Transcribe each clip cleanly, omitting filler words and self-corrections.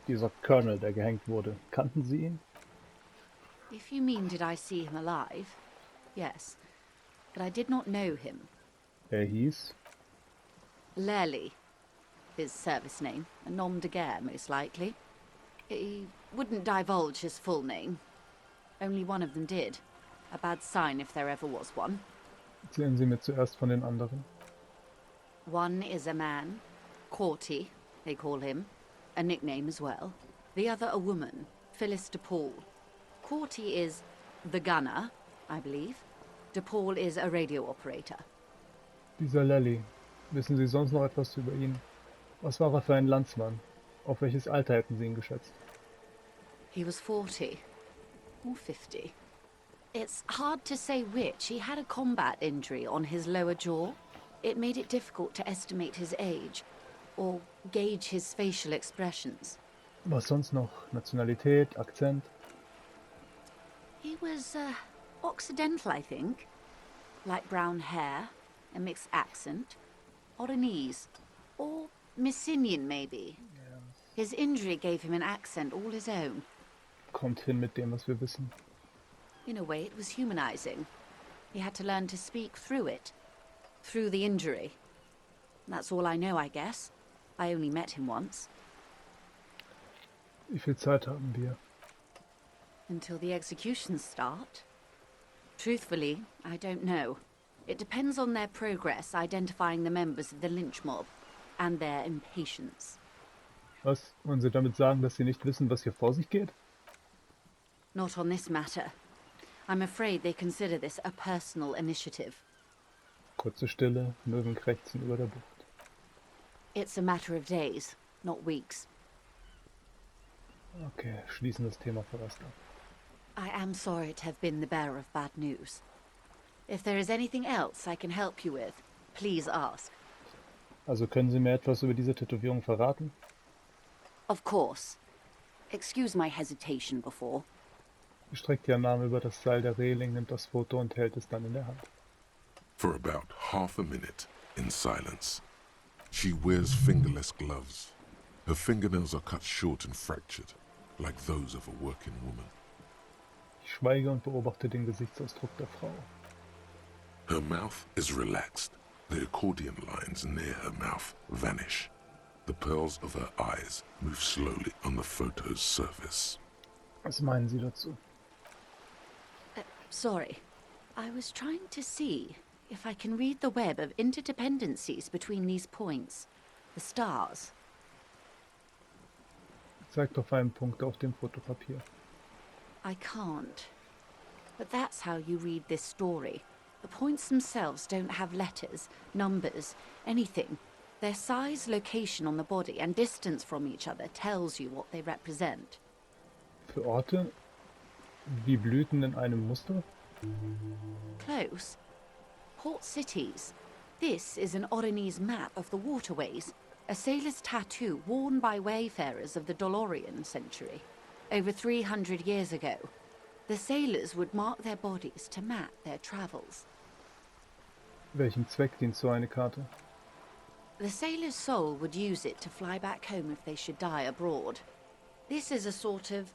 Dieser Colonel, der gehängt wurde. Kannten Sie ihn? If you mean did I see him alive, yes, but I did not know him. Er hieß... Lely, his service name, a nom de guerre most likely. He wouldn't divulge his full name. Only one of them did. A bad sign if there ever was one. Erzählen Sie mir zuerst von den anderen. One is a man, Corty, they call him, a nickname as well. The other a woman, Phyllis DePaul. Corty is the gunner, I believe. DePaul is a radio operator. Dieser Lally. Wissen Sie sonst noch etwas über ihn? Was war er für ein Landsmann? Auf welches Alter hätten Sie ihn geschätzt? He was 40, or 50. It's hard to say which. He had a combat injury on his lower jaw. It made it difficult to estimate his age, or gauge his facial expressions. Was sonst noch? Nationalität, Akzent? He was, Occidental, I think. Light brown hair, a mixed accent, Oranese, or Messinian maybe. His injury gave him an accent all his own. Kommt hin mit dem, was wir wissen. In a way, it was humanizing. He had to learn to speak through it. Through the injury. That's all I know, I guess. I only met him once. Wie viel Zeit haben wir? Until the executions start? Truthfully, I don't know. It depends on their progress identifying the members of the lynch mob, and their impatience. Was? Wollen Sie damit sagen, dass Sie nicht wissen, was hier vor sich geht? Not on this matter. I'm afraid they consider this a personal initiative. Kurze Stille, Möwen krächzen über der Bucht. It's a matter of days, not weeks. Okay, schließen das Thema vorerst ab. I am sorry to have been the bearer of bad news. If there is anything else I can help you with, please ask. Also können Sie mir etwas über diese Tätowierung verraten? Of course. Excuse my hesitation before. Streckt Ihr Name über das Seil der Reling, nimmt das Foto und hält es dann in der Hand. For about half a minute, in silence. She wears fingerless gloves. Her fingernails are cut short and fractured, like those of a working woman. Ich schweige und beobachte den Gesichtsausdruck der Frau. Her mouth is relaxed. The accordion lines near her mouth vanish. The pearls of her eyes move slowly on the photo's surface. Was meinen Sie dazu? Sorry. I was trying to see if I can read the web of interdependencies between these points. The stars. Zeigt auf einen Punkt auf dem Fotopapier. I can't. But that's how you read this story. The points themselves don't have letters, numbers, anything. Their size, location on the body, and distance from each other tells you what they represent. Für Orte? Wie Blüten in einem Muster? Close. Port cities. This is an Oranese map of the waterways, a sailor's tattoo worn by wayfarers of the Dolorian century. Over 300 years ago, the sailors would mark their bodies to map their travels. Welchem Zweck dient so eine Karte? The sailor's soul would use it to fly back home if they should die abroad. This is a sort of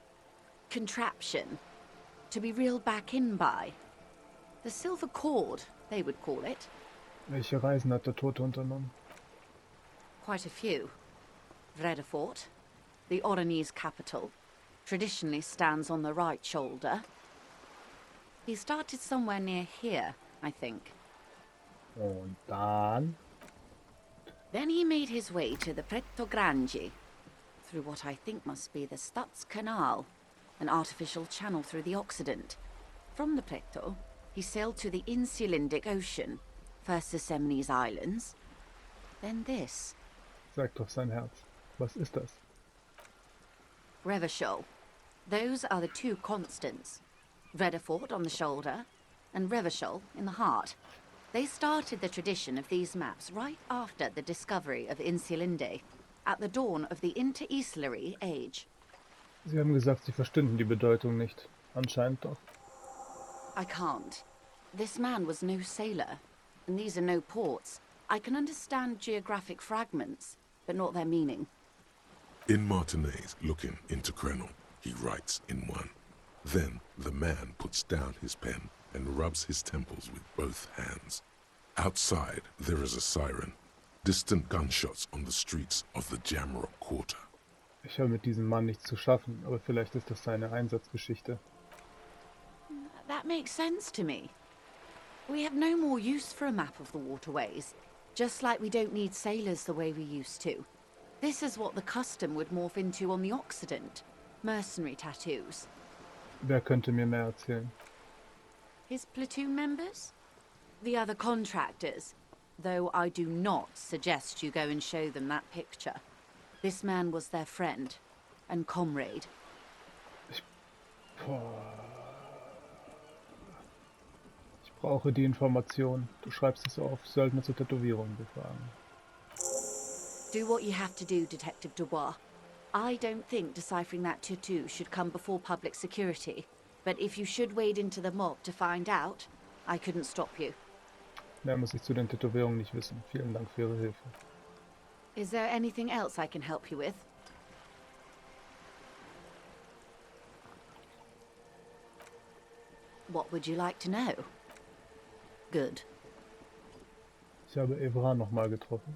contraption to be reeled back in by. The silver cord, they would call it. Welche Reisen hat der Tote unternommen? Quite a few. Vredefort, the Oranese capital, traditionally stands on the right shoulder. He started somewhere near here, I think. Und dann? Then he made his way to the Pretto Grande, through what I think must be the Stutz Canal, an artificial channel through the Occident. From the Pretto, he sailed to the Insulindic Ocean, first the Semines Islands, then this. Sagt doch sein Herz. Was ist das? Revachol. Those are the two constants. Vredefort on the shoulder, and Revachol in the heart. They started the tradition of these maps right after the discovery of Insulinde, at the dawn of the Interinsulary Age. Sie haben gesagt, Sie verstünden die Bedeutung nicht. Anscheinend doch. I can't. This man was no sailor, and these are no ports. I can understand geographic fragments, but not their meaning. In Martinez, looking into Krenel, he writes in one. Then the man puts down his pen and rubs his temples with both hands. Outside, there is a siren. Distant gunshots on the streets of the Jamrock Quarter. Ich habe mit diesem Mann nichts zu schaffen, aber vielleicht ist das seine Einsatzgeschichte. That makes sense to me. We have no more use for a map of the waterways, just like we don't need sailors the way we used to. This is what the custom would morph into on the Occident. Mercenary tattoos. Wer könnte mir mehr erzählen? His platoon members? The other contractors. Though I do not suggest you go and show them that picture. This man was their friend and comrade. Ich brauche die Information. Du schreibst es auf, Söldner zur Tätowierung befragen. Do what you have to do, Detective Dubois. I don't think deciphering that tattoo should come before public security. But if you should wade into the mob to find out, I couldn't stop you. Mehr muss ich zu den Tätowierungen nicht wissen. Vielen Dank für Ihre Hilfe. Is there anything else I can help you with? What would you like to know? Good. Ich habe Evra nochmal getroffen.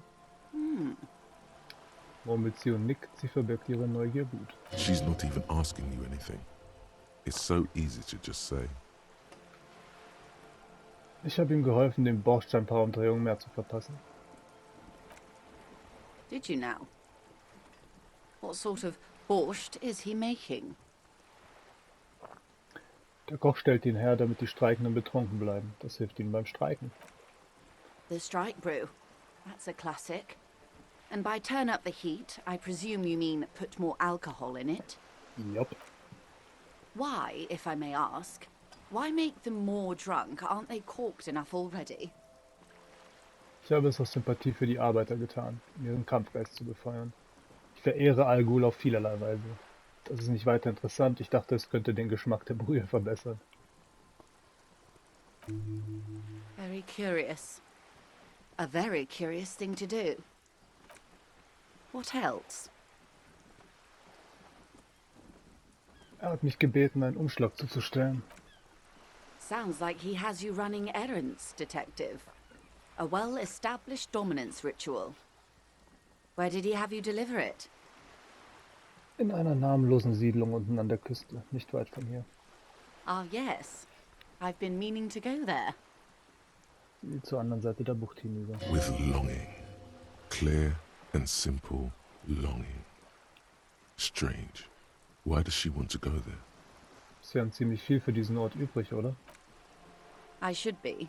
Murmelt sie und nickt, sie verbirgt ihre Neugier gut. She's not even asking you anything. It's so easy to just say. Ich habe ihm geholfen, den Borscht ein paar Umdrehungen mehr zu verpassen. Did you now? What sort of borscht is he making? Der Koch stellt ihn her, damit die Streikenden betrunken bleiben. Das hilft ihnen beim Streiken. The strike brew. That's a classic. And by turn up the heat, I presume you mean put more alcohol in it? Jupp. Why, if I may ask, why make them more drunk? Aren't they corked enough already? Ich habe es aus Sympathie für die Arbeiter getan, um ihren Kampfgeist zu befeuern. Ich verehre Al Ghul auf vielerlei Weise. Das ist nicht weiter interessant. Ich dachte, es könnte den Geschmack der Brühe verbessern. Very curious. A very curious thing to do. What else? Er hat mich gebeten, einen Umschlag zuzustellen. Sounds like he has you running errands, Detective. A well-established dominance ritual. Where did he have you deliver it? In einer namenlosen Siedlung unten an der Küste, nicht weit von hier. Ah, yes. I've been meaning to go there. Die zur anderen Seite der Bucht hinüber. With longing. Clear and simple longing. Strange. Why does she want to go there? Sie haben ziemlich viel für diesen Ort übrig, oder? I should be.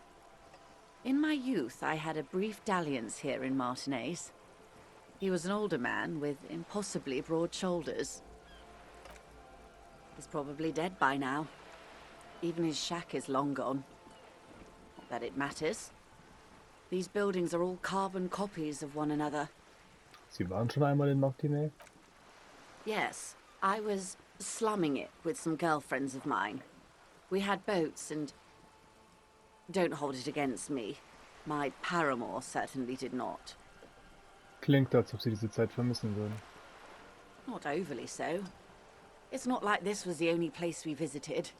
In my youth, I had a brief dalliance here in Martinez. He was an older man with impossibly broad shoulders. He's probably dead by now. Even his shack is long gone. Not that it matters. These buildings are all carbon copies of one another. Sie waren schon einmal in Martinez? Yes, I was slumming it with some girlfriends of mine. We had boats and... Don't hold it against me. My paramour certainly did not. Klingt, als ob Sie diese Zeit vermissen würden. Not overly so. It's not like this was the only place we visited.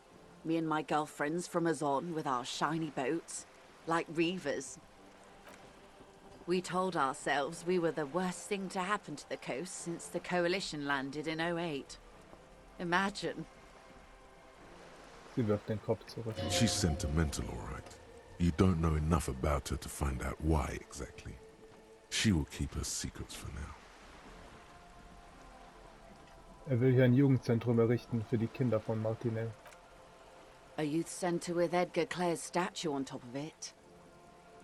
Me and my girlfriends from Azon with our shiny boats, like reavers. We told ourselves we were the worst thing to happen to the coast since the Coalition landed in '08. Imagine. Sie wirft den Kopf zurück. She's sentimental, all right. You don't know enough about her to find out why exactly. She will keep her secrets for now. Er will hier ein Jugendzentrum errichten für die Kinder von Martinez. A youth centre with Edgar Clare's statue on top of it.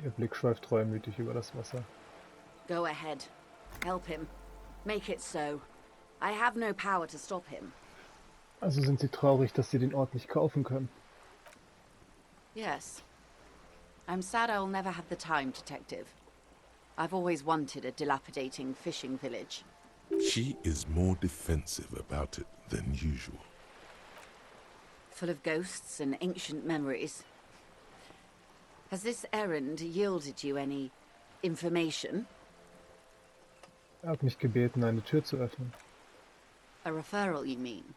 Ihr Blick schweift reumütig über das Wasser. Go ahead. Help him. Make it so. I have no power to stop him. Also sind Sie traurig, dass Sie den Ort nicht kaufen können. Yes. I'm sad I'll never have the time, Detective. I've always wanted a dilapidating fishing village. She is more defensive about it than usual. Full of ghosts and ancient memories. Has this errand yielded you any information? Er hat mich gebeten, eine Tür zu öffnen. A referral, you mean?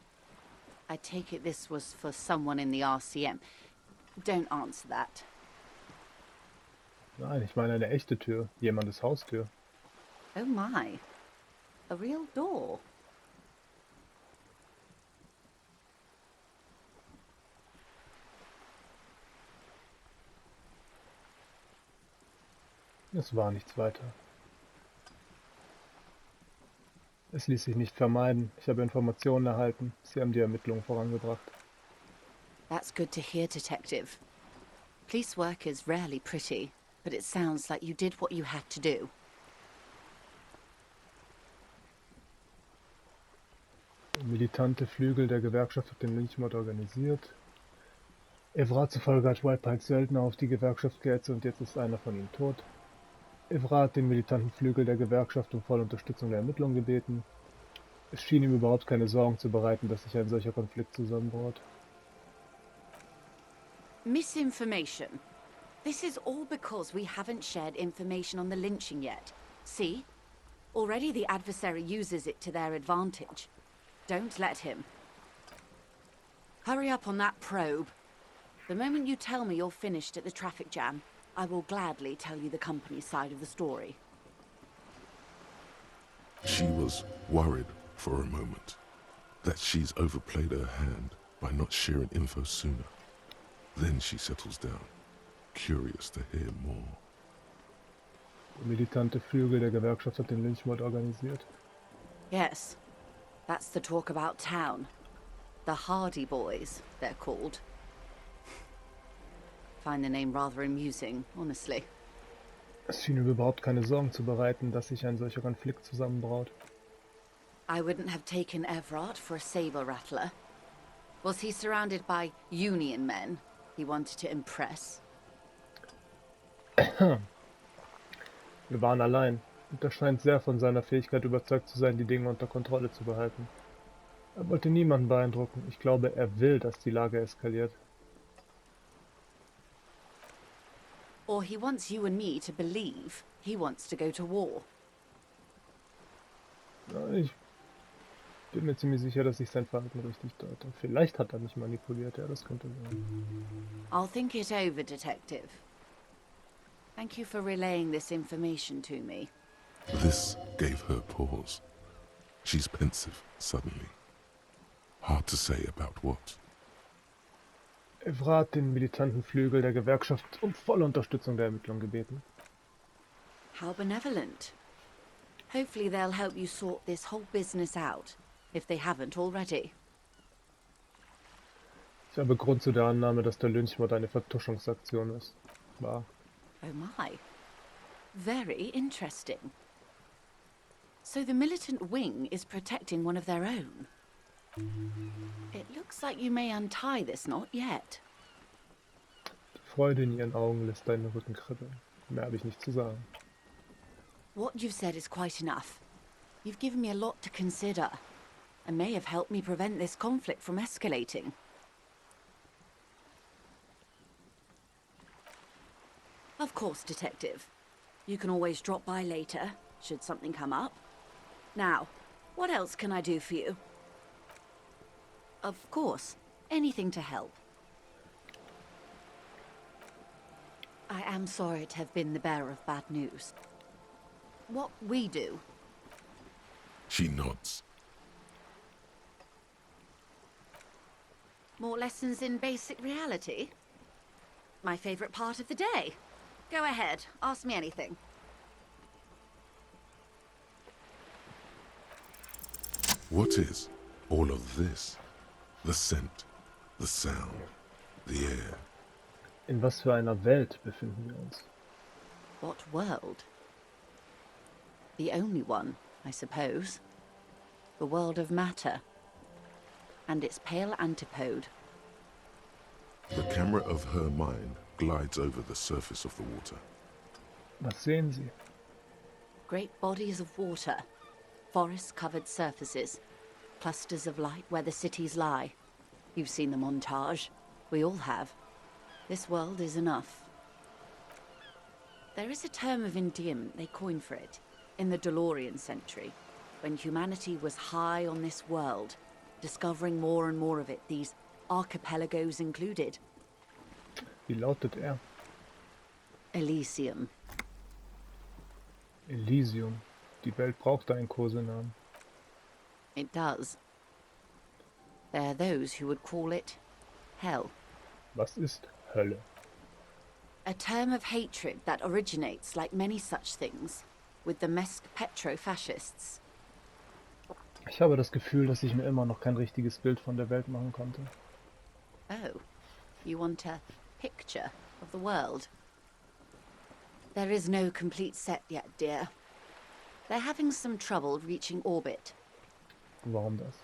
I take it this was for someone in the RCM. Don't answer that. Nein, ich meine eine echte Tür. Jemandes Haustür. Oh my. A real door. Es war nichts weiter. Es ließ sich nicht vermeiden. Ich habe Informationen erhalten. Sie haben die Ermittlungen vorangebracht. That's good to hear, Detective. Police work is rarely pretty, but it sounds like you did what you had to do. Der militante Flügel der Gewerkschaft hat den Lynchmord organisiert. Evra zufolge hat Whitepike Söldner auf die Gewerkschaft gehetzt und jetzt ist einer von ihnen tot. Evra hat den militanten Flügel der Gewerkschaft um volle Unterstützung der Ermittlungen gebeten. Es schien ihm überhaupt keine Sorgen zu bereiten, dass sich ein solcher Konflikt zusammenbraut. Misinformation. This is all because we haven't shared information on the lynching yet. See? Already the adversary uses it to their advantage. Don't let him. Hurry up on that probe. The moment you tell me you're finished at the traffic jam, I will gladly tell you the company's side of the story. She was worried for a moment that she's overplayed her hand by not sharing info sooner. Then she settles down, curious to hear more. Der militante Flügel der Gewerkschaft hat den Lynchmord organisiert. Yes, that's the talk about town. The Hardy Boys, they're called. Find the name rather amusing, honestly. Es schien ihm überhaupt keine Sorgen zu bereiten, dass sich ein solcher Konflikt zusammenbraut. I wouldn't have taken Everard for a saber rattler. Was he surrounded by union men he wanted to impress? Wir waren allein, und er scheint sehr von seiner Fähigkeit überzeugt zu sein, die Dinge unter Kontrolle zu behalten. Er wollte niemanden beeindrucken. Ich glaube, er will, dass die Lage eskaliert. Or he wants you and me to believe he wants to go to war. Ja, ich bin mir ziemlich sicher, dass ich sein Verhalten richtig deute. Vielleicht hat er mich manipuliert, ja, das könnte sein. I'll think it over, Detective. Thank you for relaying this information to me. This gave her pause. She's pensive suddenly. Hard to say about what. Evra hat den militanten Flügel der Gewerkschaft um volle Unterstützung der Ermittlung gebeten. How benevolent. Hopefully they'll help you sort this whole business out, if they haven't already. Ich habe Grund zu der Annahme, dass der Lynchmord eine Vertuschungsaktion war. Oh my. Very interesting. So the militant wing is protecting one of their own. It looks like you may untie this knot yet. Die Freude in ihren Augen lässt deinen Rücken kribbeln. Mehr habe ich nicht zu sagen. What you've said is quite enough. You've given me a lot to consider, and may have helped me prevent this conflict from escalating. Of course, Detective. You can always drop by later, should something come up. Now, what else can I do for you? Of course, anything to help. I am sorry to have been the bearer of bad news. What we do. She nods. More lessons in basic reality? My favorite part of the day. Go ahead, ask me anything. What is all of this? The scent, the sound, the air. In was für einer Welt befinden wir uns? What world? The only one, I suppose. The world of matter. And its pale antipode. The camera of her mind glides over the surface of the water. Was sehen Sie? Great bodies of water. Forest-covered surfaces. Clusters of light where the cities lie. You've seen the montage. We all have. This world is enough. There is a term of endearment they coined for it in the DeLorean century, when humanity was high on this world, discovering more and more of it, these archipelagos included. Wie lautet er? Elysium. Elysium. Die Welt braucht einen Kosenamen. It does. There are those who would call it hell. Was ist Hölle? A term of hatred that originates, like many such things, with the Mesk petro-fascists. Ich habe das Gefühl, dass ich mir immer noch kein richtiges Bild von der Welt machen konnte. Oh, you want a picture of the world? There is no complete set yet, dear. They're having some trouble reaching orbit. Warum das?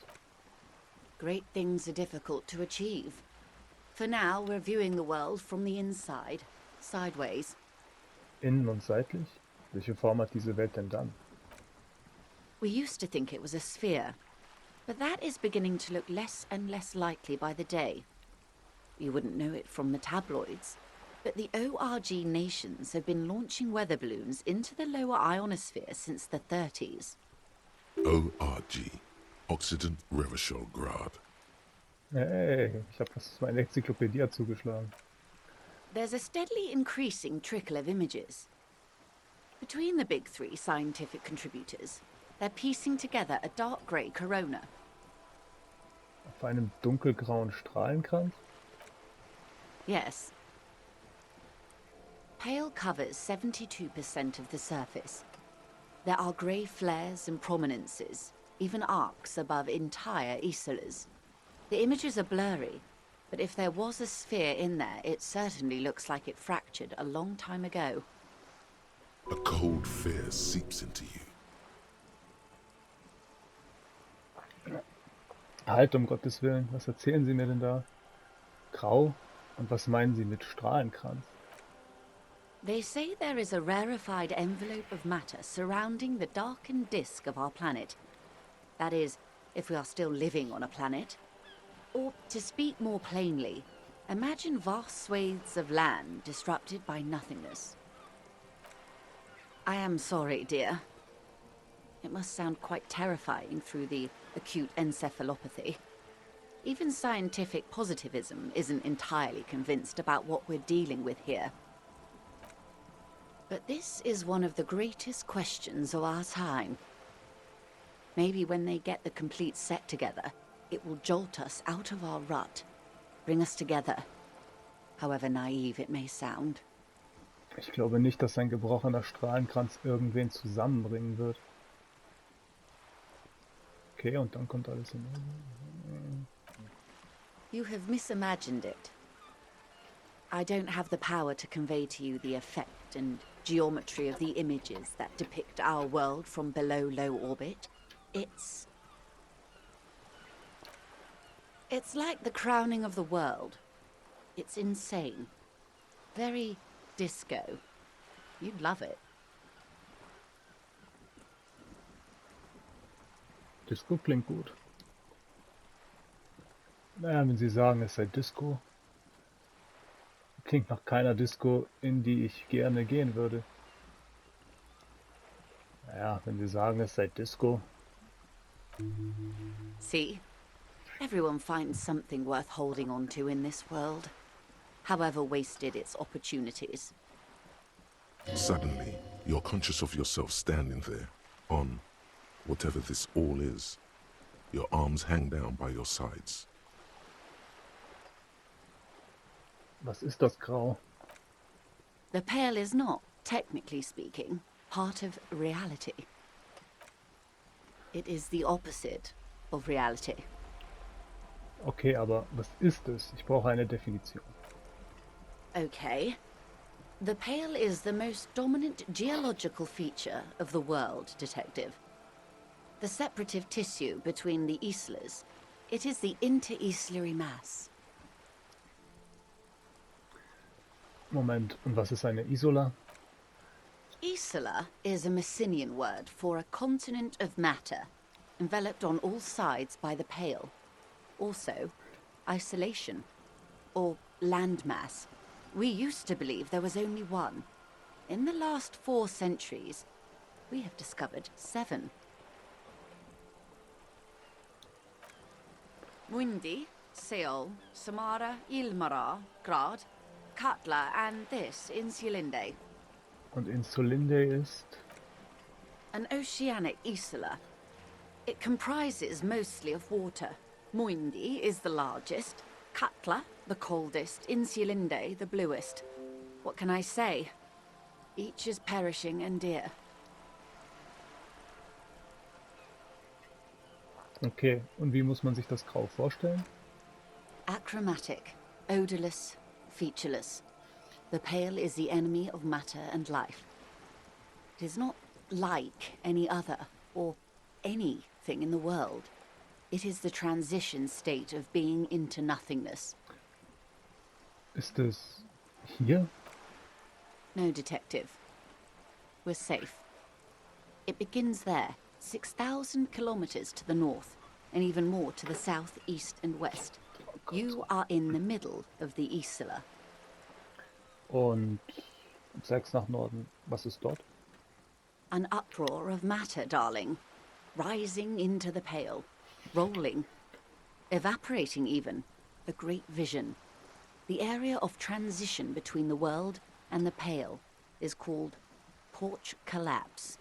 Great things are difficult to achieve. For now, we're viewing the world from the inside, sideways. Innen und seitlich? Welche Form hat diese Welt denn dann? We used to think it was a sphere, but that is beginning to look less and less likely by the day. You wouldn't know it from the tabloids, but the ORG nations have been launching weather balloons into the lower ionosphere since the 30s. ORG. Occident Revischol-Grad. Hey, ich habe fast meine Enzyklopädie zugeschlagen. There's a steadily increasing trickle of images. Between the big three scientific contributors, they're piecing together a dark grey corona. Auf einem dunkelgrauen Strahlenkranz? Yes. Pale covers 72% of the surface. There are grey flares and prominences, even arcs above entire isolas. The images are blurry, but if there was a sphere in there, it certainly looks like it fractured a long time ago. A cold fear seeps into you. Halt, um Gottes Willen, was erzählen Sie mir denn da? Grau? Und was meinen Sie mit Strahlenkranz? They say there is a rarefied envelope of matter surrounding the darkened disk of our planet. That is, if we are still living on a planet. Or, to speak more plainly, imagine vast swathes of land disrupted by nothingness. I am sorry, dear. It must sound quite terrifying through the acute encephalopathy. Even scientific positivism isn't entirely convinced about what we're dealing with here. But this is one of the greatest questions of our time. Maybe when they get the complete set together, it will jolt us out of our rut, bring us together, however naive it may sound. Ich glaube nicht, dass ein gebrochener Strahlenkranz irgendwen zusammenbringen wird. Okay, und dann kommt alles in Ordnung. You have misimagined it. I don't have the power to convey to you the effect and geometry of the images that depict our world from below low orbit. It's like the crowning of the world. It's insane. Very disco. You'd love it. Disco klingt gut. Naja, wenn Sie sagen, es sei Disco, klingt nach keiner Disco, in die ich gerne gehen würde. Naja, wenn Sie sagen, es sei Disco. See? Everyone finds something worth holding on to in this world, however wasted its opportunities. Suddenly, you're conscious of yourself standing there, on whatever this all is. Your arms hang down by your sides. Was ist das Grau? The pale is not, technically speaking, part of reality. It is the opposite of reality. Okay, aber was ist es? Ich brauche eine Definition. Okay. The pale is the most dominant geological feature of the world, Detective. The separative tissue between the islas. It is the inter-islary mass. Moment, und was ist eine Isola? Isola is a Messinian word for a continent of matter, enveloped on all sides by the pale. Also, isolation, or landmass. We used to believe there was only one. In the last 4 centuries, we have discovered 7. Muindi, Seol, Samara, Ilmara, Grad, Katla, and this, Insulinde. Und Insulinde ist... An oceanic isla. It comprises mostly of water. Muindi is the largest, Katla the coldest, Insulinde the bluest. What can I say? Each is perishing and dear. Okay, und wie muss man sich das Grau vorstellen? Achromatic, odorless, featureless. The pale is the enemy of matter and life. It is not like any other, or anything in the world. It is the transition state of being into nothingness. Ist es hier? No, detective. We're safe. It begins there, 6,000 kilometers to the north, and even more to the south, east, and west. You are in the middle of the Isla. Und 6 nach Norden. Was ist dort? An uproar of matter, darling. Rising into the pale. Rolling. Evaporating even. A great vision. The area of transition between the world and the pale is called porch collapse.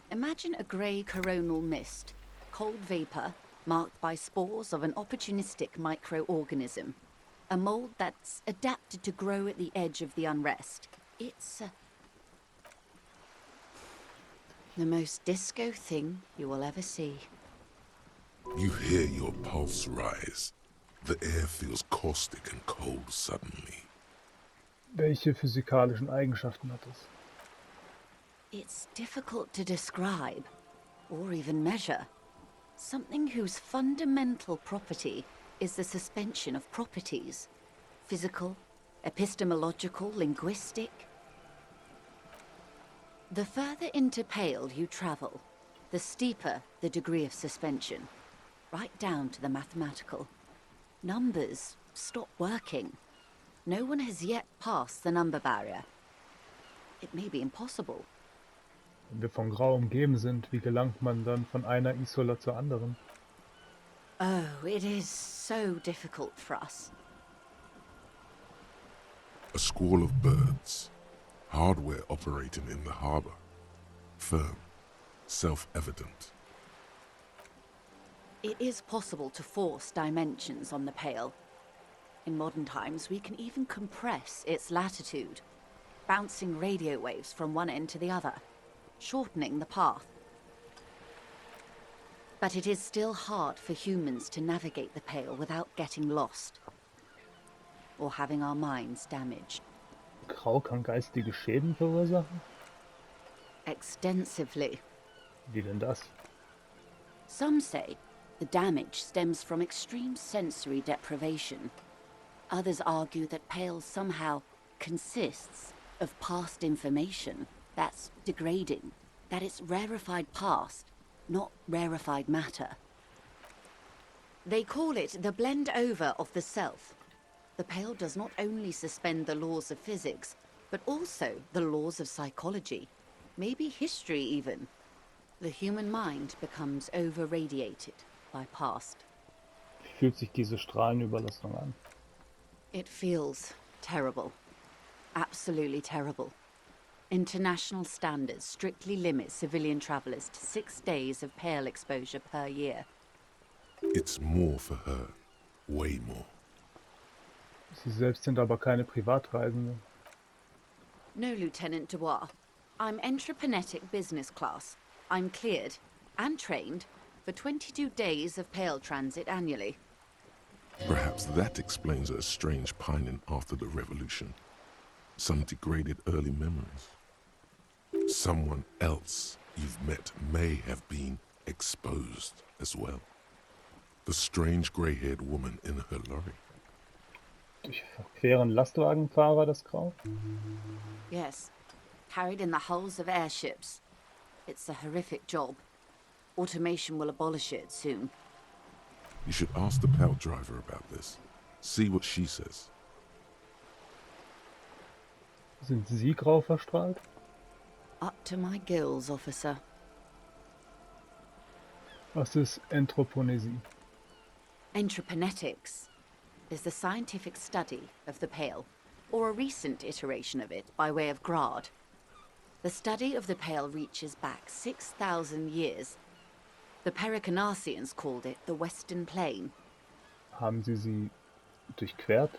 Imagine a grey coronal mist, cold vapor marked by spores of an opportunistic microorganism. A mold that's adapted to grow at the edge of the unrest. It's the most disco thing you will ever see. You hear your pulse rise. The air feels caustic and cold suddenly. Welche physikalischen Eigenschaften hat es? It's difficult to describe, or even measure. Something whose fundamental property is the suspension of properties. Physical, epistemological, linguistic. The further into pale you travel, the steeper the degree of suspension, right down to the mathematical. Numbers stop working. No one has yet passed the number barrier. It may be impossible. Wenn wir von Grau umgeben sind, wie gelangt man dann von einer Isola zur anderen? Oh, it is so difficult for us. A squall of birds. Hardware operating in the harbor. Firm. Self-evident. It is possible to force dimensions on the pale. In modern times, we can even compress its latitude, bouncing radio waves from one end to the other, shortening the path. But it is still hard for humans to navigate the pale without getting lost, or having our minds damaged. Grau kann geistige Schäden verursachen? Extensively. Wie denn das? Some say the damage stems from extreme sensory deprivation. Others argue that pale somehow consists of past information that's degrading, that it's rarefied past, not rarefied matter. They call it the blend over of the self. The pale does not only suspend the laws of physics, but also the laws of psychology, maybe history even. The human mind becomes over-radiated by past. Wie fühlt sich diese Strahlenüberlastung an? It feels terrible. Absolutely terrible. International standards strictly limit civilian travelers to 6 days of pale exposure per year. It's more for her. Way more. Sie selbst sind aber keine Privatreisende. No, Lieutenant Dubois. I'm entreprenetic business class. I'm cleared and trained for 22 days of pale transit annually. Perhaps that explains her strange pining after the revolution. Some degraded early memories. Someone else you've met may have been exposed as well. The strange grey-haired woman in her lorry. Durchqueren Lastwagenfahrer das Grau? Yes, carried in the hulls of airships. It's a horrific job. Automation will abolish it soon. You should ask the pal driver about this. See what she says. Sind Sie grau verstrahlt? Up to my gills, officer. Was ist Anthroponesie? Entreponetics is the scientific study of the Pale, or a recent iteration of it by way of Grad. The study of the Pale reaches back 6,000 years. The Pericarnassians called it the Western Plain. Haben sie durchquert,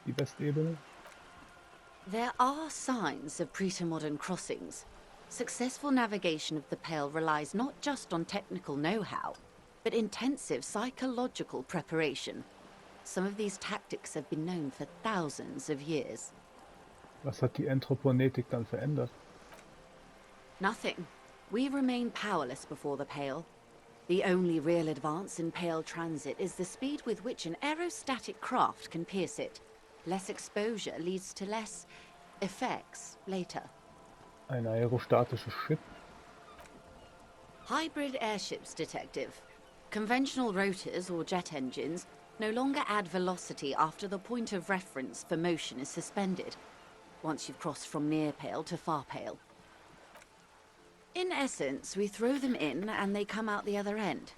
die Westebene? There are signs of pre-modern crossings. Successful navigation of the Pale relies not just on technical know-how, but intensive psychological preparation. Some of these tactics have been known for thousands of years. Was hat die Anthroponetik dann verändert? Nothing. We remain powerless before the Pale. The only real advance in Pale transit is the speed with which an aerostatic craft can pierce it. Less exposure leads to less effects later. Ein aerostatisches Schiff? Hybrid airships, Detective. Conventional rotors or jet engines no longer add velocity after the point of reference for motion is suspended, once you've crossed from near Pale to far Pale. In essence, we throw them in and they come out the other end.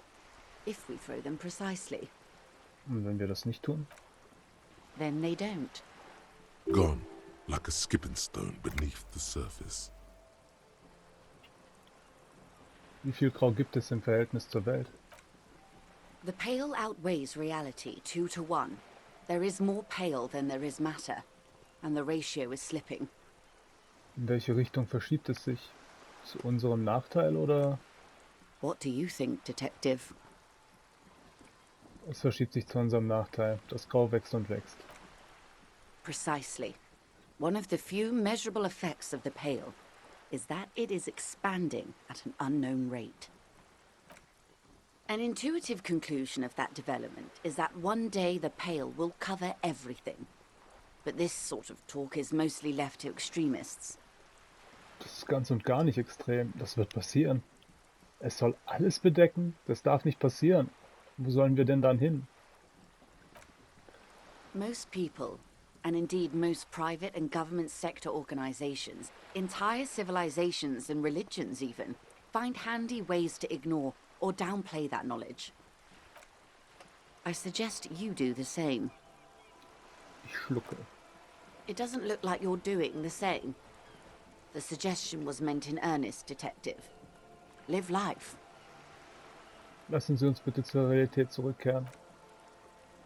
If we throw them precisely. Und wenn wir das nicht tun? Then they don't. Gone, like a skipping stone beneath the surface. Wie viel Grau gibt es im Verhältnis zur Welt? The Pale outweighs reality 2 to 1. There is more Pale than there is matter, and the ratio is slipping. In welche Richtung verschiebt es sich? Zu unserem Nachteil oder? What do you think, Detective? Es verschiebt sich zu unserem Nachteil. Das Grau wächst und wächst. Precisely. One of the few measurable effects of the Pale is that it is expanding at an unknown rate. An intuitive conclusion of that development is that one day the Pale will cover everything. But this sort of talk is mostly left to extremists. Das ist ganz und gar nicht extrem. Das wird passieren. Es soll alles bedecken? Das darf nicht passieren. Wo sollen wir denn dann hin? Most people, and indeed most private and government sector organizations, entire civilizations and religions even, find handy ways to ignore or downplay that knowledge. I suggest you do the same. Ich schlucke. It doesn't look like you're doing the same. The suggestion was meant in earnest, Detective. Live life. Lassen Sie uns bitte zur Realität zurückkehren.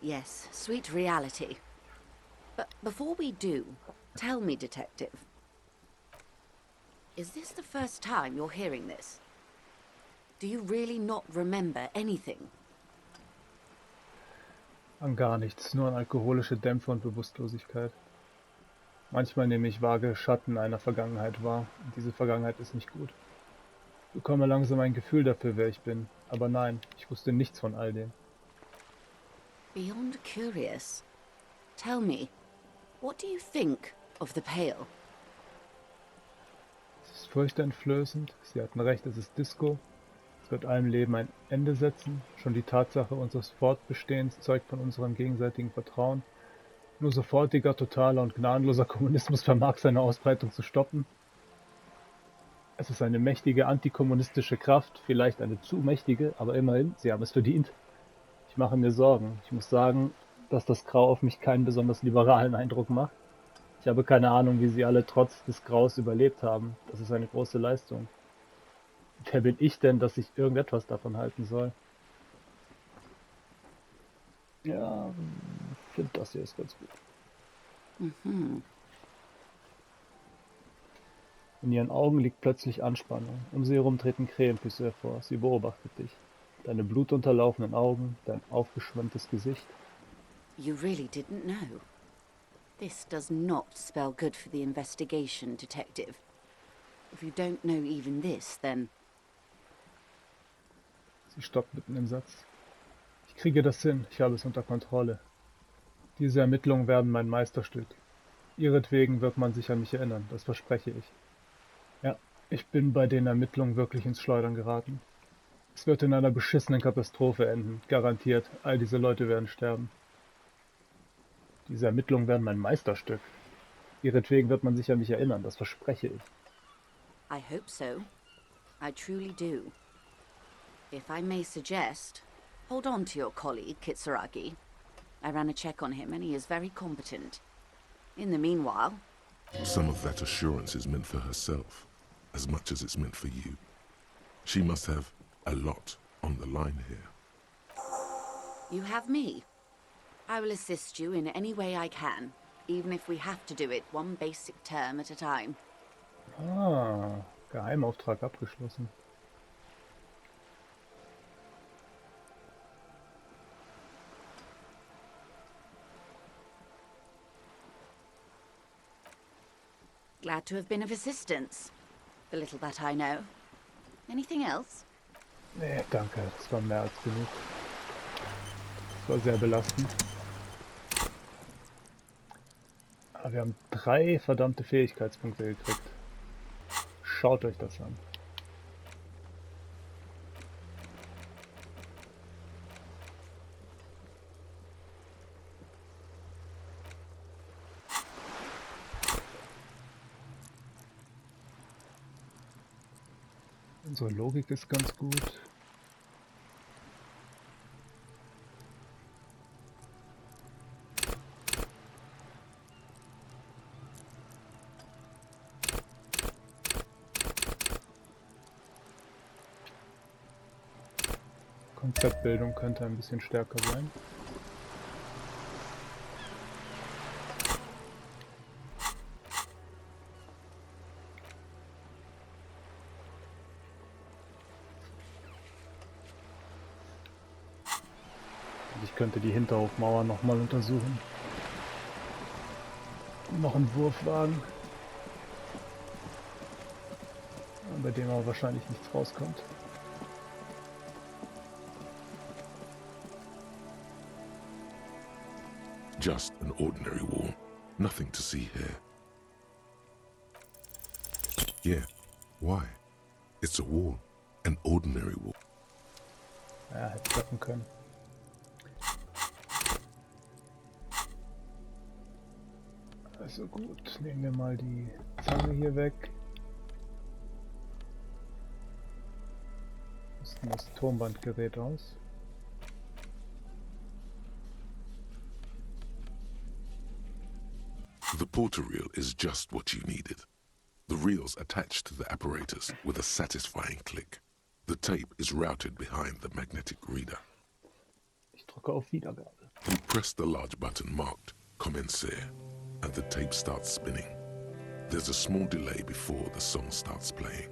Yes, sweet reality. But before we do, tell me, Detective. Is this the first time you're hearing this? Do you really not remember anything? An gar nichts, nur an alkoholische Dämpfe und Bewusstlosigkeit. Manchmal nehme ich vage Schatten einer Vergangenheit wahr, und diese Vergangenheit ist nicht gut. Ich bekomme langsam ein Gefühl dafür, wer ich bin. Aber nein, ich wusste nichts von all dem. Beyond curious. Tell me, what do you think of the Pale? Es ist furchteinflößend, Sie hatten recht, es ist Disco. Es wird allem Leben ein Ende setzen. Schon die Tatsache unseres Fortbestehens zeugt von unserem gegenseitigen Vertrauen. Nur sofortiger, totaler und gnadenloser Kommunismus vermag seine Ausbreitung zu stoppen. Es ist eine mächtige antikommunistische Kraft, vielleicht eine zu mächtige, aber immerhin, sie haben es verdient. Ich mache mir Sorgen. Ich muss sagen, dass das Grau auf mich keinen besonders liberalen Eindruck macht. Ich habe keine Ahnung, wie sie alle trotz des Graus überlebt haben. Das ist eine große Leistung. Wer bin ich denn, dass ich irgendetwas davon halten soll? Ja, ich finde das hier ist ganz gut. In ihren Augen liegt plötzlich Anspannung. Um sie herum treten Krähenfüße hervor. Sie beobachtet dich. Deine blutunterlaufenden Augen, dein aufgeschwemmtes Gesicht. You really didn't know. This does not spell good for the investigation, Detective. If you don't know even this, then... Sie stockt mitten im Satz. Ich kriege das hin, ich habe es unter Kontrolle. Diese Ermittlungen werden mein Meisterstück. Ihretwegen wird man sich an mich erinnern, das verspreche ich. Ja, ich bin bei den Ermittlungen wirklich ins Schleudern geraten. Es wird in einer beschissenen Katastrophe enden, garantiert. All diese Leute werden sterben. Diese Ermittlungen werden mein Meisterstück. Ihretwegen wird man sich an mich erinnern, das verspreche ich. I hope so. I truly do. If I may suggest, hold on to your colleague, Kitsuragi. I ran a check on him and he is very competent. In the meanwhile... Some of that assurance is meant for herself, as much as it's meant for you. She must have a lot on the line here. You have me. I will assist you in any way I can, even if we have to do it one basic term at a time. Ah, Geheimauftrag abgeschlossen. Glad to have been of assistance. The little that I know. Anything else? Nee, danke, das war mehr als genug. Das war sehr belastend. Aber wir haben 3 verdammte Fähigkeitspunkte gekriegt. Schaut euch das an. Unsere Logik ist ganz gut. Konzeptbildung könnte ein bisschen stärker sein. Und ich könnte die Hinterhofmauer nochmal untersuchen. Noch einen Wurf wagen. Bei dem aber wahrscheinlich nichts rauskommt. Just an ordinary wall. Nothing to see here. Yeah, why? It's a wall. An ordinary wall. Ja, hätte treffen können. Also gut, nehmen wir mal die Zange hier weg. Rüsten das Turmbandgerät aus. The porter reel is just what you needed. The reel's attached to the apparatus with a satisfying click. The tape is routed behind the magnetic reader. Ich drücke auf Wiedergabe. You press the large button marked Commencer, and the tape starts spinning. There's a small delay before the song starts playing.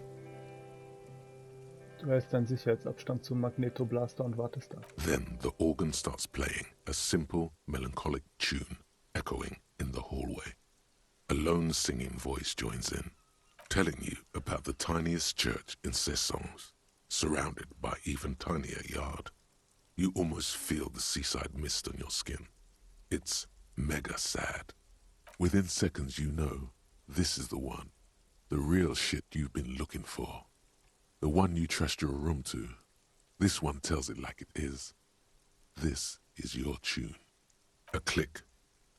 Du hältst deinen Sicherheitsabstand zum Magnetoblaster und wartest ab. Then the organ starts playing, a simple, melancholic tune, echoing in the hallway. A lone singing voice joins in, telling you about the tiniest church in Cessons, surrounded by even tinier yard. You almost feel the seaside mist on your skin. It's mega sad. Within seconds you know, this is the one. The real shit you've been looking for. The one you trust your room to. This one tells it like it is. This is your tune. A click,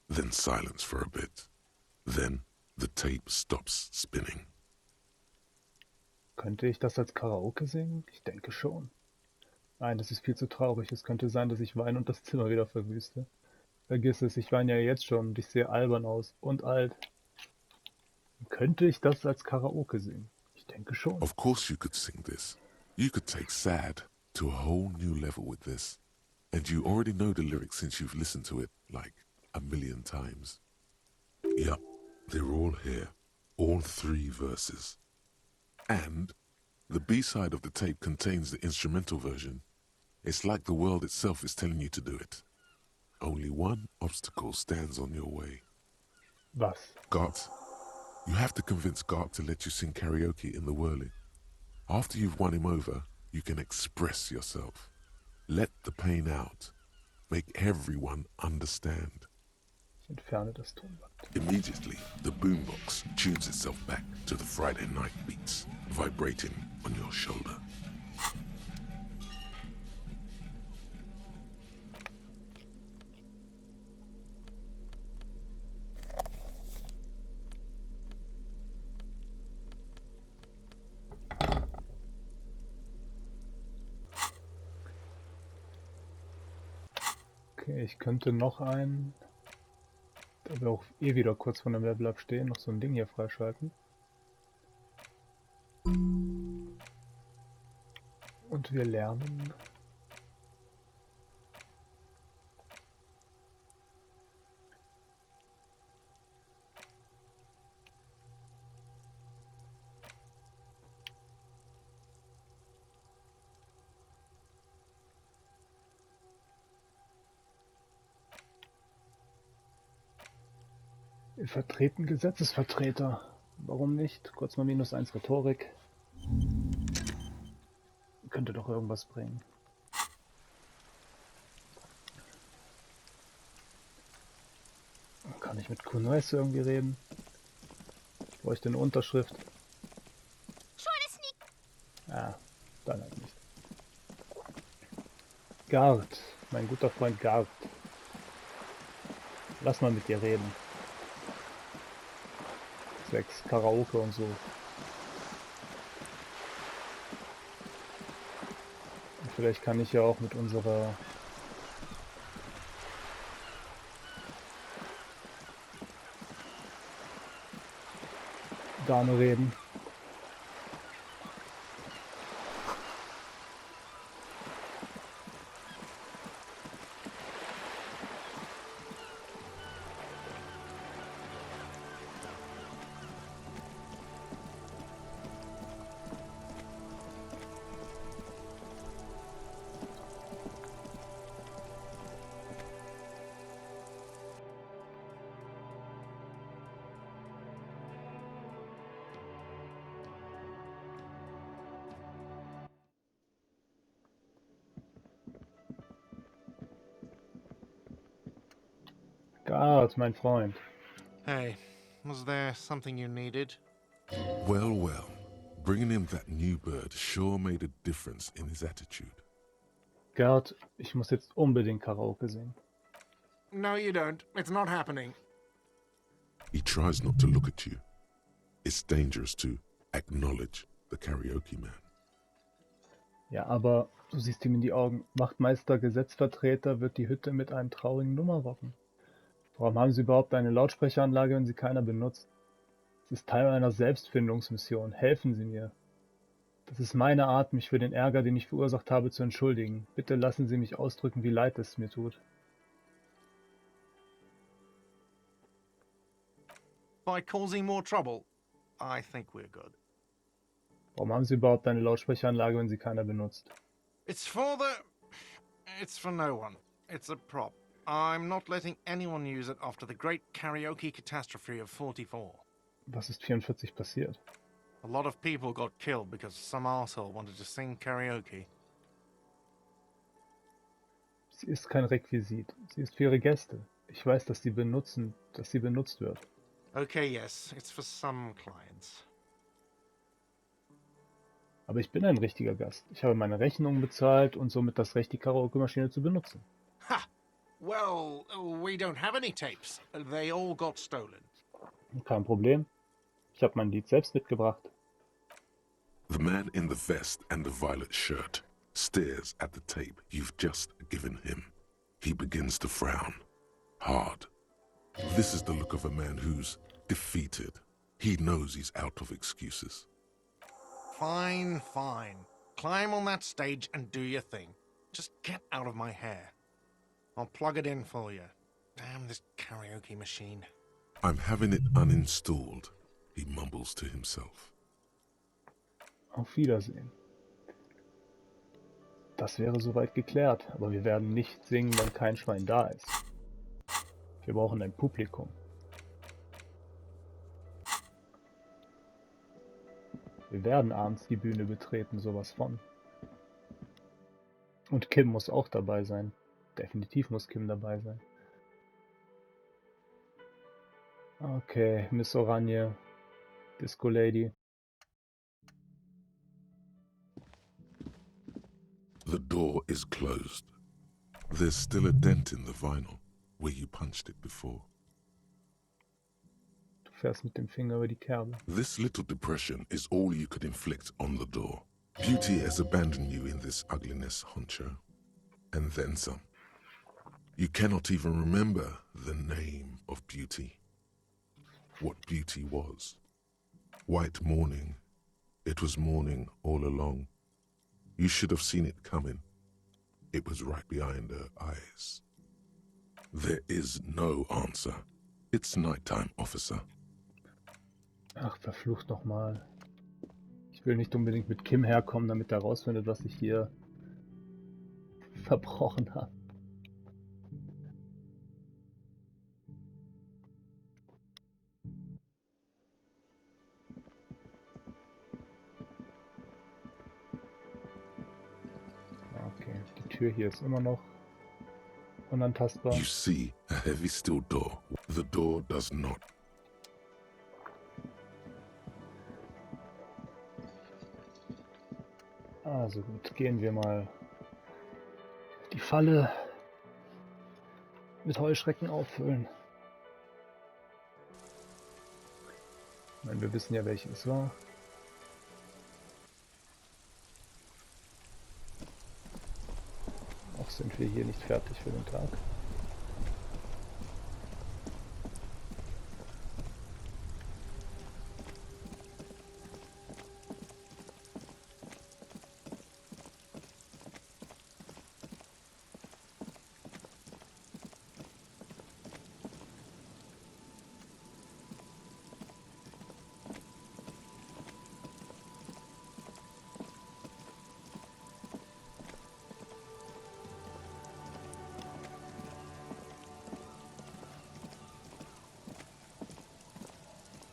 then silence for a bit. Then the tape stops spinning. Könnte ich das als Karaoke singen? Ich denke schon. Nein, das ist viel zu traurig. Es könnte sein, dass ich weine und das Zimmer wieder verwüste. Vergiss es, ich weine ja jetzt schon und ich sehe albern aus und alt. Könnte ich das als Karaoke singen? Ich denke schon. Of course you could sing this. You could take sad to a whole new level with this. And you already know the lyrics since you've listened to it like a million times. Yup, they're all here. All 3 verses. And the B-side of the tape contains the instrumental version. It's like the world itself is telling you to do it. Only one obstacle stands on your way. Was? Gart. You have to convince Gart to let you sing karaoke in the whirling. After you've won him over, you can express yourself. Let the pain out. Make everyone understand. Ich entferne das Tonband. Immediately, the boombox tunes itself back to the Friday night beats, vibrating on your shoulder. Okay, ich könnte noch einen, da wir auch eh wieder kurz vor dem Level Up stehen, noch so ein Ding hier freischalten. Und wir lernen. Wir vertreten Gesetzesvertreter. Warum nicht? Kurz mal -1 Rhetorik. Könnte doch irgendwas bringen. Kann ich mit Kunois irgendwie reden? Ich bräuchte eine Unterschrift. Ja, dann halt nicht. Gart, mein guter Freund Gart. Lass mal mit dir reden. Zwecks Karaoke und so. Und vielleicht kann ich ja auch mit unserer Dame reden. Gart, mein Freund. Hey, was there something you needed? Well, well. Bringing him that new bird sure made a difference in his attitude. Gart, ich muss jetzt unbedingt Karaoke singen. No, you don't. It's not happening. He tries not to look at you. It's dangerous to acknowledge the karaoke man. Ja, aber du siehst ihm in die Augen. Wachtmeister, Gesetzvertreter wird die Hütte mit einem traurigen Nummer rocken. Warum haben Sie überhaupt eine Lautsprecheranlage, wenn sie keiner benutzt? Es ist Teil einer Selbstfindungsmission. Helfen Sie mir. Das ist meine Art, mich für den Ärger, den ich verursacht habe, zu entschuldigen. Bitte lassen Sie mich ausdrücken, wie leid es mir tut. By causing more trouble? I think we're good. Warum haben Sie überhaupt eine Lautsprecheranlage, wenn sie keiner benutzt? It's for the... It's for no one. It's a prop. I'm not letting anyone use it after the great karaoke catastrophe of 44. Was ist 44 passiert? A lot of people got killed because some arsehole wanted to sing karaoke. Sie ist kein Requisit. Sie ist für Ihre Gäste. Ich weiß, dass sie benutzt wird. Okay, yes, it's for some clients. Aber ich bin ein richtiger Gast. Ich habe meine Rechnungen bezahlt und somit das Recht, die Karaoke-Maschine zu benutzen. Ha! Well, we don't have any tapes. They all got stolen. Kein Problem. Ich habe mein Lied selbst mitgebracht. The man in the vest and the violet shirt stares at the tape you've just given him. He begins to frown. Hard. This is the look of a man who's defeated. He knows he's out of excuses. Fine, fine. Climb on that stage and do your thing. Just get out of my hair. I'll plug it in for you. Damn this karaoke machine. I'm having it uninstalled, he mumbles to himself. Auf Wiedersehen. Das wäre soweit geklärt, aber wir werden nicht singen, wenn kein Schwein da ist. Wir brauchen ein Publikum. Wir werden abends die Bühne betreten, sowas von. Und Kim muss auch dabei sein. Definitiv muss Kim dabei sein. Okay, Miss Oranje, Disco Lady. The door is closed. There's still a dent in the vinyl where you punched it before. Du fährst mit dem Finger über die Kerbe. This little depression is all you could inflict on the door. Beauty has abandoned you in this ugliness, Honcho. And then some. You cannot even remember the name of beauty. What beauty was. White morning. It was morning all along. You should have seen it coming. It was right behind her eyes. There is no answer. It's nighttime, officer. Ach, verflucht nochmal. Ich will nicht unbedingt mit Kim herkommen, damit er rausfindet, was ich hier verbrochen habe. Okay, die Tür hier ist immer noch unantastbar. You see a heavy steel door. The door does not. Also gut, gehen wir mal die Falle mit Heuschrecken auffüllen. Ich meine, wir wissen ja, welche es war. Noch sind wir hier nicht fertig für den Tag.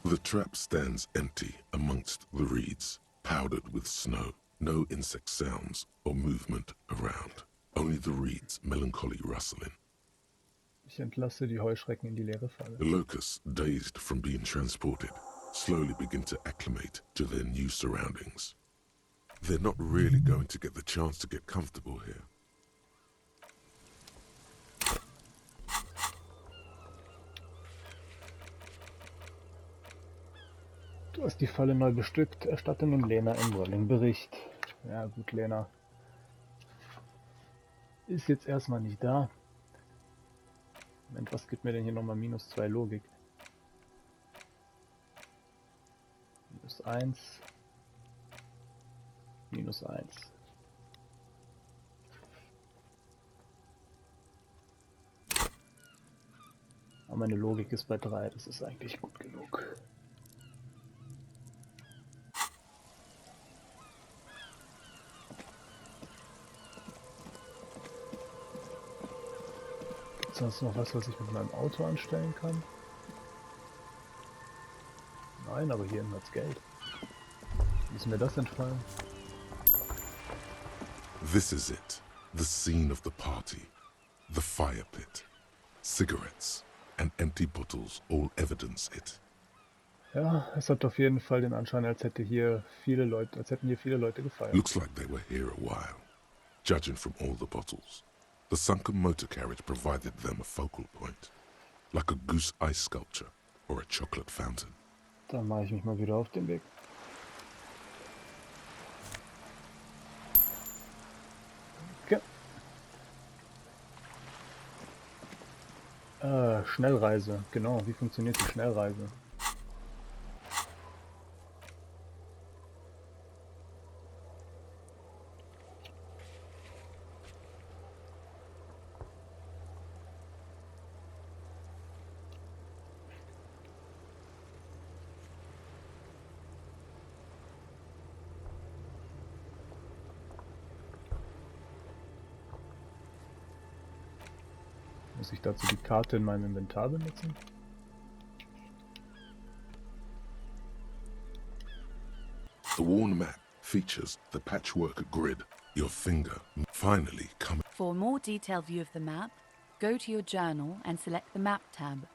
The trap stands empty amongst the reeds, powdered with snow. No insect sounds or movement around. Only the reeds melancholy rustling. Ich entlasse die Heuschrecken in die leere Falle. The locusts, dazed from being transported, slowly begin to acclimate to their new surroundings. They're not really going to get the chance to get comfortable here. Du hast die Falle neu bestückt. Erstatte nun Lena im Rolling-Bericht. Ja gut, Lena ist jetzt erstmal nicht da. Moment, was gibt mir denn hier nochmal -2 Logik? -1. -1. Aber meine Logik ist bei 3, das ist eigentlich gut genug. Gibt es sonst noch was ich mit meinem Auto anstellen kann? Nein, aber hier hat's Geld. Wie ist mir das entfallen? This is it, the scene of the party. The fire pit. Cigarettes and empty bottles all evidence it. Ja, es hat auf jeden Fall den Anschein, als hätten hier viele Leute gefeiert. Looks like they were here a while, judging from all the bottles. The sunken motor carriage provided them a focal point, like a goose ice sculpture or a chocolate fountain. Dann mache ich mich mal wieder auf den Weg. Okay. Schnellreise, genau. Wie funktioniert die Schnellreise? Muss ich dazu die Karte in meinem Inventar benutzen? The worn map features the patchwork grid. Your finger finally coming. For a more detailed view of the map, go to your journal and select the Map tab.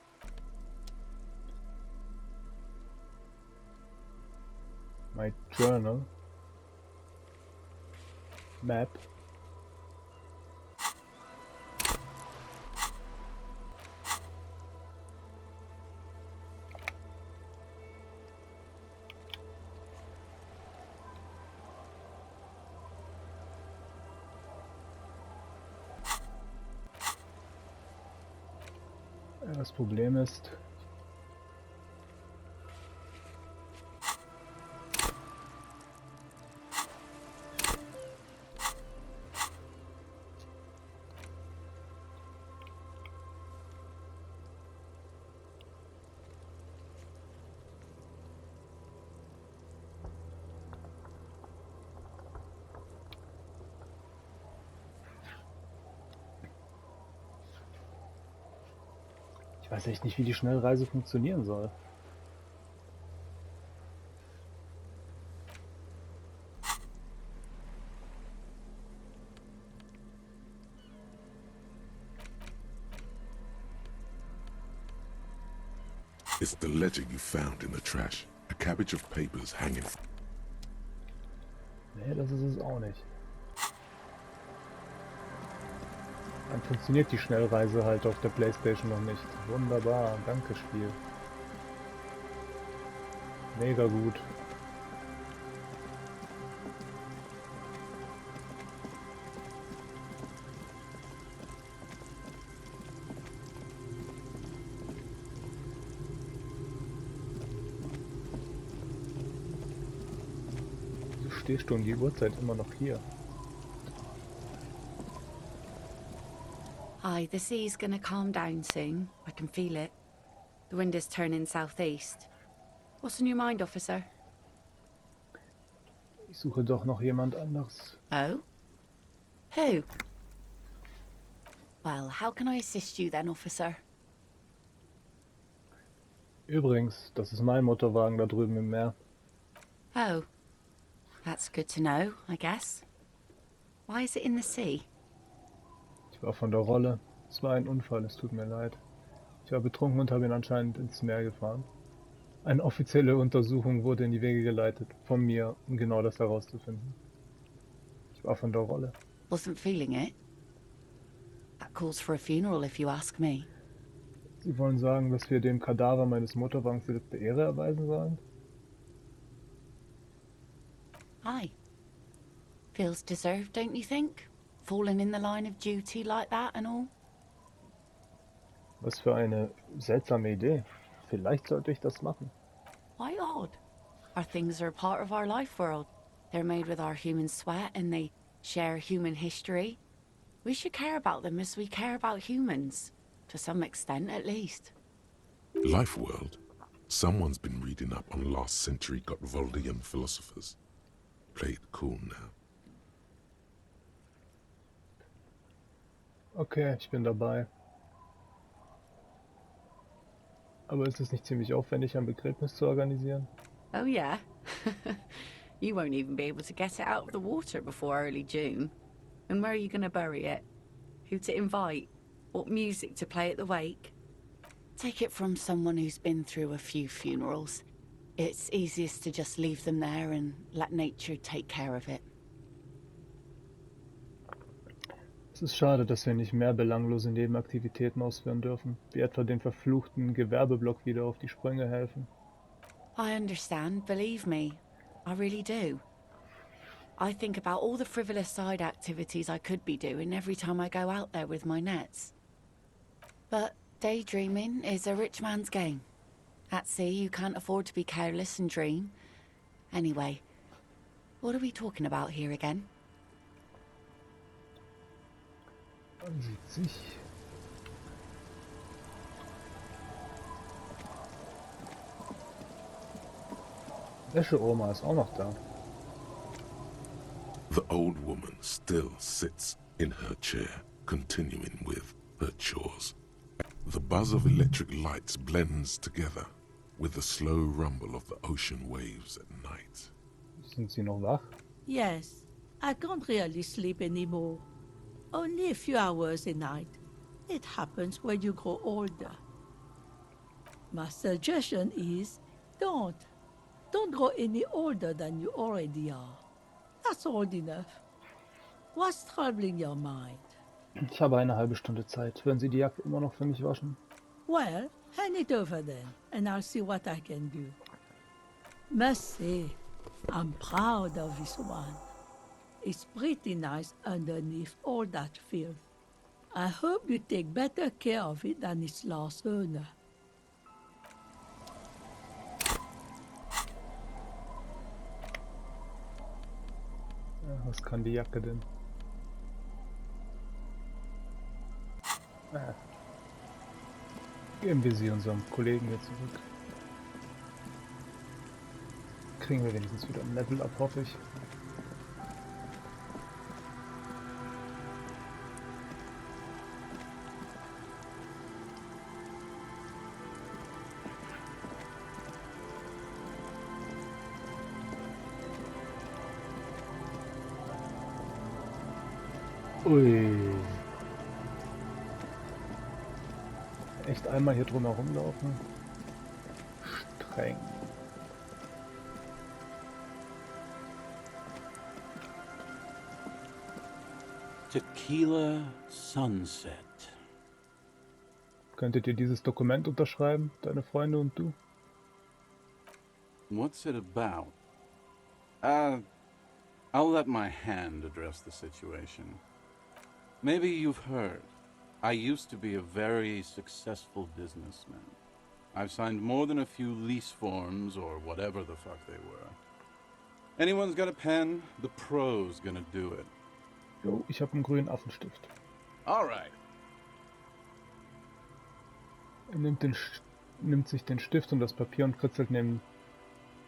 My journal. Map. Das Problem ist, ich weiß echt nicht, wie die Schnellreise funktionieren soll. It's the ledger you found in the trash. A cabbage of papers hanging. Nee, das ist es auch nicht. Dann funktioniert die Schnellreise halt auf der PlayStation noch nicht. Wunderbar, danke Spiel. Mega gut. Wieso stehst du um die Uhrzeit immer noch hier? Aye, the sea's gonna calm down soon. I can feel it. The wind is turning southeast. What's on your mind, officer? Ich suche doch noch jemand anderes. Oh? Who? Well, how can I assist you then, officer? Übrigens, das ist mein Motorwagen da drüben im Meer. Oh. That's good to know, I guess. Why is it in the sea? Ich war von der Rolle. Es war ein Unfall, es tut mir leid. Ich war betrunken und habe ihn anscheinend ins Meer gefahren. Eine offizielle Untersuchung wurde in die Wege geleitet, von mir, um genau das herauszufinden. Ich war von der Rolle. Wasn't feeling it? That calls for a funeral, if you ask me. Sie wollen sagen, dass wir dem Kadaver meines Motorwagens die letzte Ehre erweisen sollen? Aye. Feels deserved, don't you think? Falling in the line of duty like that and all? Was für eine seltsame Idee. Vielleicht sollte ich das machen. Why odd? Our things are a part of our life world. They're made with our human sweat and they share human history. We should care about them as we care about humans. To some extent, at least. Life world. Someone's been reading up on last century Gottwaldian philosophers. Play it cool now. Okay, ich bin dabei. Aber ist es nicht ziemlich aufwendig, ein Begräbnis zu organisieren? Oh, yeah? You won't even be able to get it out of the water before early June. And where are you going to bury it? Who to invite? What music to play at the wake? Take it from someone who's been through a few funerals. It's easiest to just leave them there and let nature take care of it. Es ist schade, dass wir nicht mehr belanglose Nebenaktivitäten ausführen dürfen, wie etwa dem verfluchten Gewerbeblock wieder auf die Sprünge helfen. I understand, believe me. I really do. I think about all the frivolous side activities I could be doing every time I go out there with my nets. But daydreaming is a rich man's game. At sea, you can't afford to be careless and dream. Anyway, what are we talking about here again? Man sieht sich. Wäscheoma ist auch noch da. The old woman still sits in her chair, continuing with her chores. The buzz of electric lights blends together with the slow rumble of the ocean waves at night. Sind Sie noch wach? Yes, I can't really sleep anymore. Only a few hours a night. It happens when you grow older. My suggestion is don't. Don't grow any older than you already are. That's old enough. What's troubling your mind? Ich habe eine halbe Stunde Zeit. Würden Sie die Jacke immer noch für mich waschen? Well, hand it over then, and I'll see what I can do. Must say, I'm proud of this one. It's pretty nice underneath all that filth. I hope you take better care of it than its last owner. Ja, was kann die Jacke denn? Geben wir sie unserem Kollegen hier zurück. Kriegen wir wenigstens wieder ein Level ab, hoffe ich. Ui. Echt einmal hier drum herum laufen? Streng. Tequila Sunset. Könntet ihr dieses Dokument unterschreiben, deine Freunde und du? What's it about? I'll let my hand address the situation. Maybe you've heard. I used to be a very successful businessman. I've signed more than a few lease forms or whatever the fuck they were. Anyone's got a pen? The pro's gonna do it. Jo, ich habe einen grünen Affenstift. Alright. Er nimmt sich den Stift und das Papier und kritzelt neben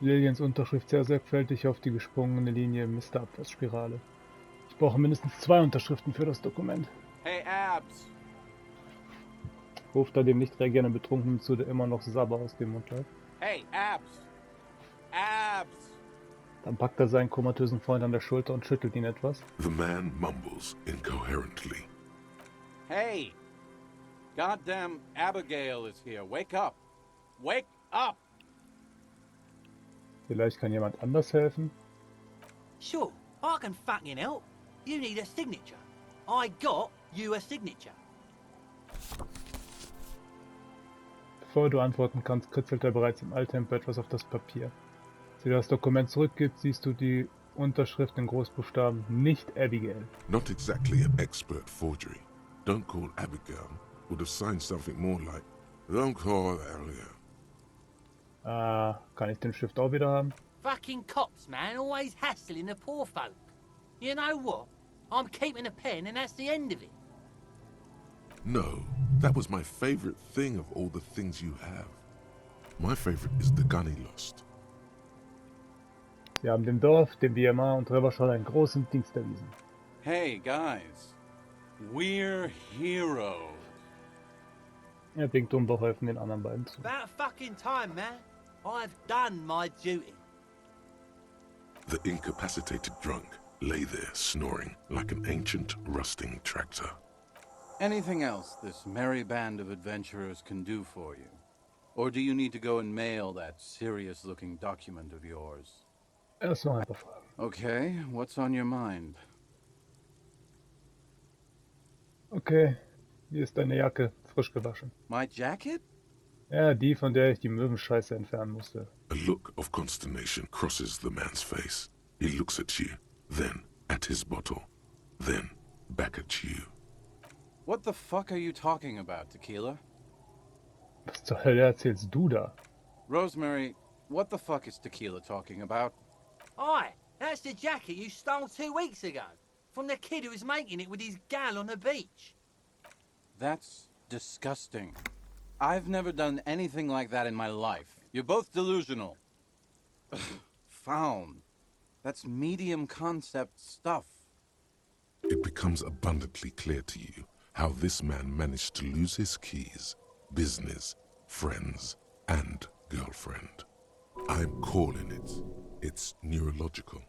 Lilians Unterschrift sehr sorgfältig auf die gesprungene Linie Mr. Abwärtsspirale. Ich brauche mindestens 2 Unterschriften für das Dokument. Hey, Abs! Ruft er dem nicht reagierenden Betrunkenen zu, der immer noch Sabber aus dem Mund läuft. Hey, Abs! Abs! Dann packt er seinen komatösen Freund an der Schulter und schüttelt ihn etwas. The man mumbles incoherently. Hey! Goddamn Abigail is here. Wake up! Wake up! Vielleicht kann jemand anders helfen. Sure, I can fucking help. You need a signature. I got you a signature. Bevor du antworten kannst, kritzelt er bereits im Alltempo etwas auf das Papier. Als er das Dokument zurückgibt, siehst du die Unterschrift in Großbuchstaben, nicht Abigail. Not exactly an expert forgery. Don't call Abigail. Would have signed something more like, don't call Abigail. Kann ich den Stift auch wieder haben? Fucking cops, man, always hassling the poor folk. You know what? I'm keeping a pen and that's the end of it. No, that was my favorite thing of all the things you have. My favorite is the gun he lost. Sie haben dem Dorf, dem BMA und Rivershore einen großen Dienst erwiesen. Hey, guys. We're heroes. Er winkt unbeholfen den anderen beiden zu. About fucking time, man. I've done my duty. The incapacitated drunk lay there snoring like an ancient rusting tractor. Anything else this merry band of adventurers can do for you? Or do you need to go and mail that serious-looking document of yours? Erst noch ein paar Fragen. Okay, what's on your mind? Okay, hier ist deine Jacke, frisch gewaschen. My jacket? Ja, die, von der ich die Möwenscheiße entfernen musste. A look of consternation crosses the man's face. He looks at you, then at his bottle, then back at you. What the fuck are you talking about, Tequila? Was zur Hölle erzählst du da? Rosemary, what the fuck is Tequila talking about? Aye, that's the jacket you stole 2 weeks ago. From the kid who was making it with his gal on the beach. That's disgusting. I've never done anything like that in my life. You're both delusional. Found. That's medium concept stuff. It becomes abundantly clear to you how this man managed to lose his keys, business, friends, and girlfriend. I'm calling it. It's neurological.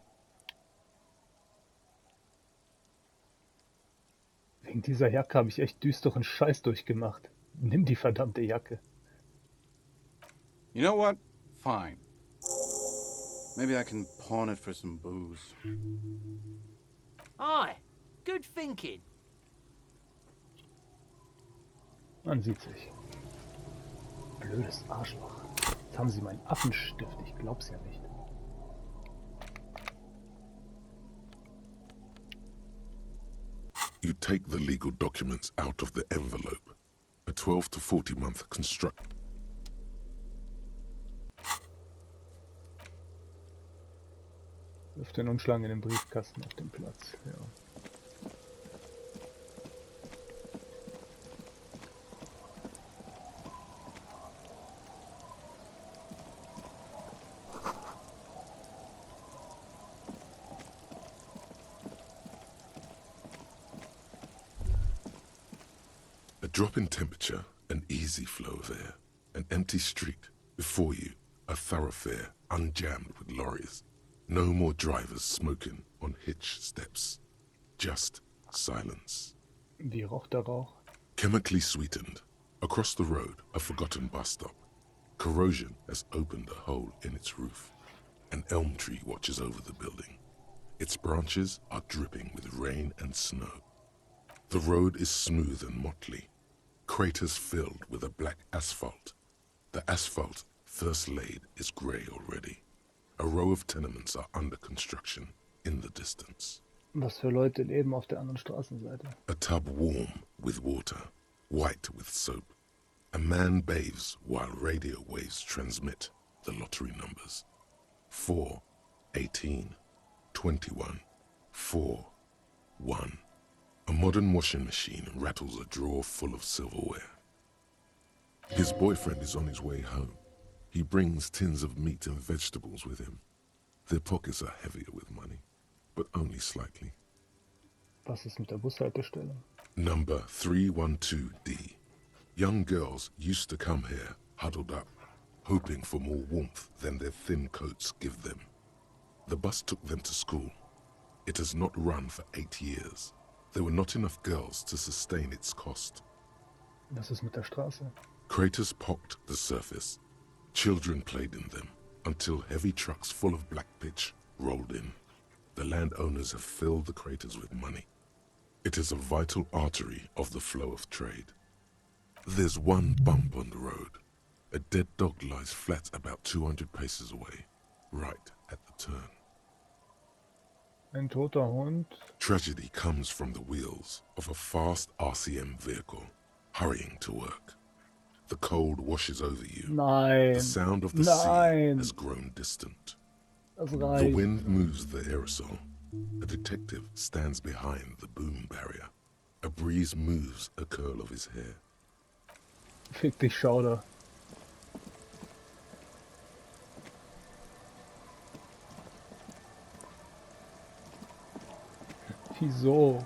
Wegen dieser Jacke habe ich echt düsteren Scheiß durchgemacht. Nimm die verdammte Jacke. You know what? Fine. Maybe I can pawn it for some booze. Aye, good thinking. Man sieht sich. Blödes Arschloch. Jetzt haben sie meinen Affenstift. Ich glaub's ja nicht. You take the legal documents out of the envelope. A 12 to 40 month construct. Wirf den Umschlag in den Briefkasten auf den Platz. Ja. A drop in temperature, an easy flow of air, an empty street. Before you, a thoroughfare unjammed with lorries. No more drivers smoking on hitch steps. Just silence. Wie roch der Rauch? Chemically sweetened. Across the road, a forgotten bus stop. Corrosion has opened a hole in its roof. An elm tree watches over the building. Its branches are dripping with rain and snow. The road is smooth and motley. Craters filled with a black asphalt. The asphalt, first laid, is grey already. A row of tenements are under construction in the distance. Was für Leute leben auf der anderen Straßenseite? A tub warm with water, white with soap. A man bathes while radio waves transmit the lottery numbers. 4, 18, 21, 4, 1. A modern washing machine rattles a drawer full of silverware. His boyfriend is on his way home. He brings tins of meat and vegetables with him. Their pockets are heavier with money, but only slightly. Was ist mit der Bushaltestelle? Number 312D. Young girls used to come here, huddled up, hoping for more warmth than their thin coats give them. The bus took them to school. It has not run for 8 years. There were not enough girls to sustain its cost. Was ist mit der Straße? Craters pocked the surface. Children played in them until heavy trucks full of black pitch rolled in. The landowners have filled the craters with money. It is a vital artery of the flow of trade. There's one bump on the road. A dead dog lies flat about 200 paces away, right at the turn. Ein toter Hund. Tragedy comes from the wheels of a fast RCM vehicle, hurrying to work. The cold washes over you. Nein. The sound of the sea has grown distant. Das The reicht. wind moves the aerosol. A detective stands behind the boom barrier. A breeze moves a curl of his hair. Fick dich, Schauder. Wieso?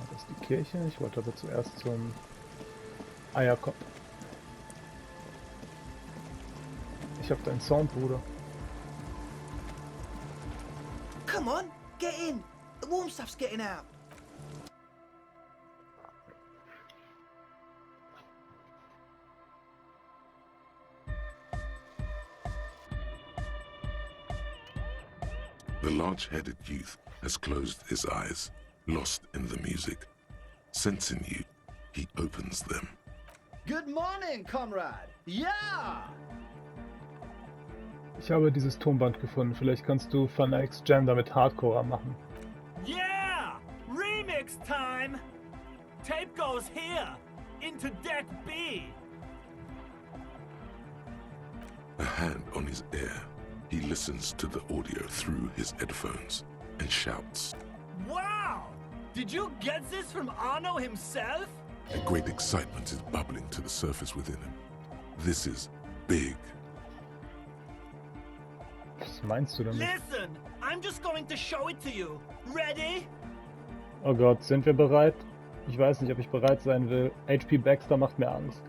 Das ist die Kirche. Ich wollte aber zuerst zum Eierkopf. Ich hab deinen Sound, Bruder. Come on, get in. The warm stuff's getting out. The large-headed youth has closed his eyes, lost in the music. Sensing you, he opens them. Good morning, comrade. Yeah! Ich habe dieses Tonband gefunden. Vielleicht kannst du Fun X Jam damit Hardcore machen. Yeah! Remix time! Tape goes here, into deck B. A hand on his ear, he listens to the audio through his headphones and shouts. Wow! Did you get this from Arno himself? A great excitement is bubbling to the surface within him. This is big. Was meinst du damit? Listen, I'm just going to show it to you. Ready? Oh Gott, sind wir bereit? Ich weiß nicht, ob ich bereit sein will. HP Baxter macht mir Angst.